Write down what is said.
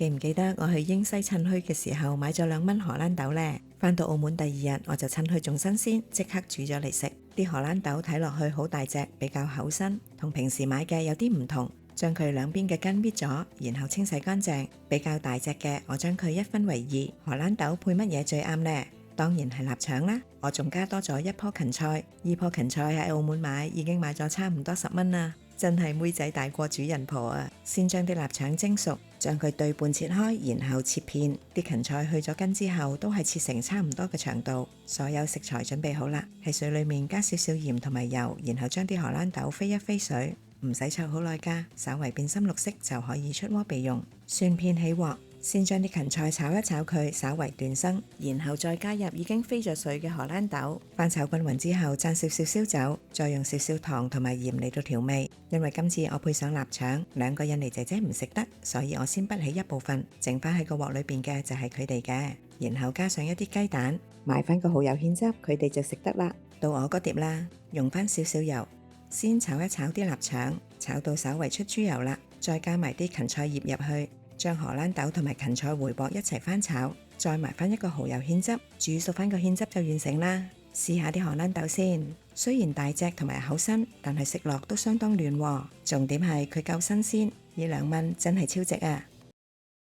記唔記得我去英西趁墟嘅時候買咗2蚊荷蘭豆呢？返到澳門第2日我就趁墟仲新鮮，即刻煮咗嚟食。啲荷蘭豆睇落去好大隻，比較厚身，同平時買嘅有啲唔同。將佢兩邊嘅根搣咗，然後清洗乾淨。比較大隻嘅，我將佢1分為2。荷蘭豆配乜嘢最啱呢？當然係臘腸啦。我仲加多咗1棵芹菜，呢棵芹菜喺澳門買已經買咗差唔多10蚊啦。真係妹仔大過主人婆啊！先將啲臘腸蒸熟，將佢對半切開，然後切片。啲芹菜去咗根之後，都係切成差唔多嘅長度。所有食材準備好啦，喺水裏面加少少鹽同埋油，然後將啲荷蘭豆飛一飛水，唔使焯好耐㗎，稍為變深綠色就可以出鍋備用。蒜片起鑊。先將啲芹菜炒一炒佢，稍為斷生，然後再加入已經飛咗水嘅荷蘭豆，翻炒均勻之後，蘸少少燒酒，再用少少糖同埋鹽嚟到調味。因為今次我配上臘腸，2個印尼姐姐唔食得，所以我先滗起一部分，剩翻喺個鑊裏邊嘅就係佢哋嘅。然後加上一啲雞蛋，買翻個蠔油芡汁，佢哋就食得啦。到我嗰碟啦，用翻少少油，先炒一炒啲臘腸，炒到稍為出豬油啦，再加埋啲芹菜葉入去。將荷蘭豆同埋芹菜回鑊一齊翻炒，再埋翻一個蠔油芡汁，煮熟翻個芡汁就完成啦。試下啲荷蘭豆先，雖然大隻同埋厚身，但係食落都相當嫩喎。重點係佢夠新鮮，呢2蚊真係超值啊！